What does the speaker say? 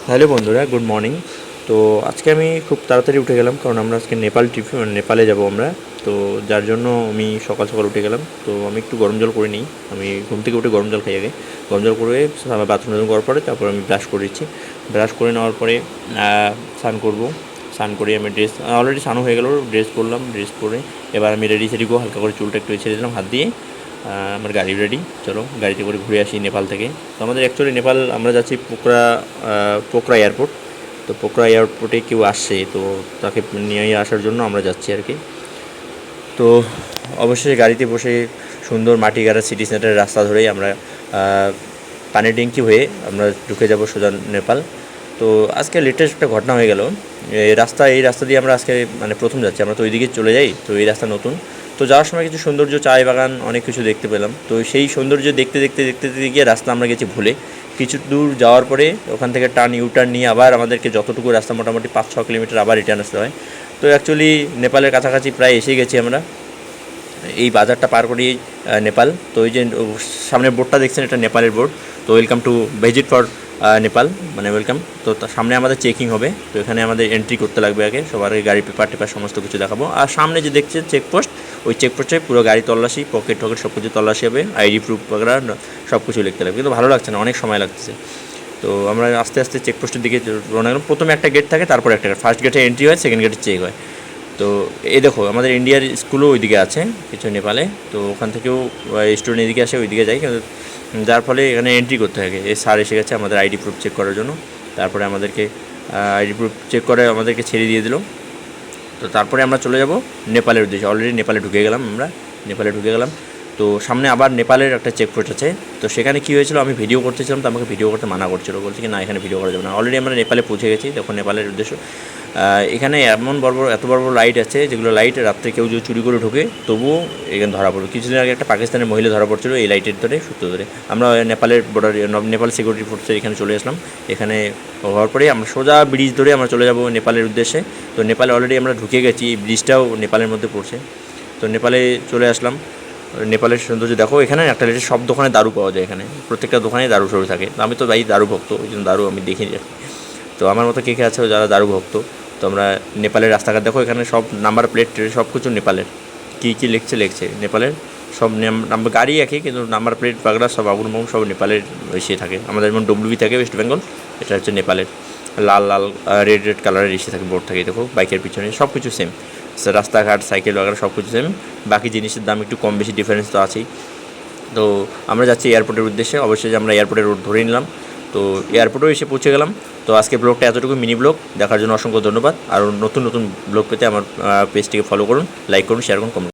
Hello বন্ধুরা, good morning. তো আজকে আমি খুব তাড়াতাড়ি উঠে গেলাম, কারণ আমরা আজকে নেপালে যাব আমরা। তো যার জন্য আমি সকাল সকাল উঠে গেলাম। তো আমি একটু গরম জল করে নিই। আমি ঘুম থেকে উঠে গরম জল খাই আগে। গরম জল করে বাথরুম করার পরে তারপর আমি ব্রাশ করে দিচ্ছি। ব্রাশ করে নেওয়ার পরে স্নান করব। স্নান করে আমি ড্রেস অলরেডি স্নানও হয়ে গেল, ড্রেস পরলাম। ড্রেস পরে এবার আমি রেডি সেডিগো হালকা করে চুলটা একটু ছেড়ে দিলাম হাত দিয়ে। আমার গাড়ি রেডি, চলো গাড়িতে করে ঘুরে আসি নেপাল থেকে। তো আমাদের অ্যাকচুয়ালি নেপাল আমরা যাচ্ছি পোকরা এয়ারপোর্ট। তো পোকরা এয়ারপোর্টে কেউ আসছে, তো তাকে নিয়ে আসার জন্য আমরা যাচ্ছি আর কি। তো অবশ্যই গাড়িতে বসে সুন্দর মাটি গাড়া সিটি সেন্টারের রাস্তা ধরেই আমরা পানির ট্যাঙ্কি হয়ে আমরা ঢুকে যাব সোজা নেপাল। তো আজকে লেটেস্ট একটা ঘটনা হয়ে গেল। এই রাস্তা দিয়ে আমরা আজকে মানে প্রথম যাচ্ছি। আমরা তো ওইদিকে চলে যাই, তো এই রাস্তা নতুন। তো যাওয়ার সময় কিছু সৌন্দর্য, চায় বাগান, অনেক কিছু দেখতে পেলাম। তো সেই সৌন্দর্য দেখতে দেখতে দেখতে দেখতে গিয়ে রাস্তা আমরা গেছি ভুলে। কিছু দূর যাওয়ার পরে ওখান থেকে ইউটার্ন নিয়ে আবার আমাদেরকে যতটুকু রাস্তা, মোটামুটি 5-6 কিলোমিটার আবার রিটার্ন আসতে হয়। তো অ্যাকচুয়ালি নেপালের কাছাকাছি প্রায় এসে গেছি আমরা। এই বাজারটা পার করেই নেপাল। তো ওই যে সামনের বোর্ডটা দেখছেন, এটা নেপালের বোর্ড। তো welcome to visit for Nepal, মানে ওয়েলকাম। তো তার সামনে আমাদের চেকিং হবে। তো এখানে আমাদের এন্ট্রি করতে লাগবে আগে, সবার আগে গাড়ি পেপার টেপার সমস্ত কিছু দেখাবো। আর সামনে যে দেখছেন চেকপোস্ট, ওই চেকপোস্টে পুরো গাড়ি তল্লাশি, পকেট সব কিছু তল্লাশি হবে। আইডি প্রুফ বগেরা সব কিছু লিখতে লাগবে। কিন্তু ভালো লাগছে না, অনেক সময় লাগতেছে। তো আমরা আস্তে আস্তে চেকপোস্টের দিকে রওনা গেলাম। প্রথমে একটা গেট থাকে, তারপর একটা গেট। ফার্স্ট গেটে এন্ট্রি হয়, সেকেন্ড গেটে চেক হয়। তো এই দেখো আমাদের ইন্ডিয়ার স্কুলও ওইদিকে আছে কিছু নেপালে। তো ওখান থেকেও স্টুডেন্ট এদিকে আসে, ওইদিকে যায়। কিন্তু যার ফলে এখানে এন্ট্রি করতে থাকে। এই স্যার এসে গেছে আমাদের আইডি প্রুফ চেক করার জন্য। তারপরে আমাদেরকে আইডি প্রুফ চেক করে আমাদেরকে ছেড়ে দিয়ে দিল। তো তারপরে আমরা চলে যাব নেপালের উদ্দেশ্যে। অলরেডি নেপালে ঢুকে গেলাম আমরা, নেপালে ঢুকে গেলাম। তো সামনে আবার নেপালের একটা চেকপোস্ট আছে। তো সেখানে কী হয়েছিল, আমি ভিডিও করতেছিলাম, তো আমাকে ভিডিও করতে মানা করছিল, বলছে কি না এখানে ভিডিও করা যাবে না। অলরেডি আমরা নেপালে পৌঁছে গেছি, দেখো নেপালের উদ্দেশ্য। এখানে এত বড় বড় লাইট আছে, যেগুলো লাইট রাত্রে কেউ যদি চুরি করে ঢোকে তবুও এখানে ধরা পড়বে। কিছুদিন আগে একটা পাকিস্তানের মহিলা ধরা পড়ছিল এই লাইটের সূত্র ধরে। আমরা নেপালের বর্ডার, নেপাল সিকিউরিটি ফোর্সের এখানে চলে আসলাম। এখানে হওয়ার পরে আমরা সোজা ব্রিজ ধরে আমরা চলে যাব নেপালের উদ্দেশ্যে। তো নেপালে অলরেডি আমরা ঢুকে গেছি, এই ব্রিজটাও নেপালের মধ্যে পড়ছে। তো নেপালে চলে আসলাম। নেপালের সৌন্দর্য দেখো। এখানে একটা লেটেস্ট সব দোকানে দারু পাওয়া যায়, এখানে প্রত্যেকটা দোকানে দারু সরু থাকে। আমি তো দারু ভক্ত, ওই জন্য দারু আমি দেখিনি। তো আমার মতো কে কে আছে যারা দারু ভক্ত। তো আমরা নেপালের রাস্তাঘাট দেখো, এখানে সব নাম্বার প্লেট সব কিছু নেপালের। কী কী লিখছে নেপালের। সব নাম্বার গাড়ি একই, কিন্তু নাম্বার প্লেট বাগড়া সব আগুন বাগুন সব নেপালের এসে থাকে। আমাদের যেমন ডব্লিউবি থাকে ওয়েস্ট বেঙ্গল, এটা হচ্ছে নেপালের। লাল লাল রেড রেড কালারের এসে থাকে, বোর্ড থাকে দেখো বাইকের পিছনে। সব কিছু সেম, রাস্তাঘাট সাইকেল বাগড়া সব কিছু সেম। বাকি জিনিসের দাম একটু কম বেশি ডিফারেন্স তো আছেই। তো আমরা যাচ্ছি এয়ারপোর্টের উদ্দেশ্যে। অবশ্যই আমরা এয়ারপোর্টের রুট ধরে নিলাম। তো এয়ারপোর্টেও এসে পৌঁছে গেলাম। তো আজকের ব্লগটা এতটুকু, মিনি ব্লগ দেখার জন্য অসংখ্য ধন্যবাদ। আর নতুন নতুন ব্লগ পেতে আমার পেজটিকে ফলো করুন, লাইক করুন, শেয়ার করুন, কমেন্ট।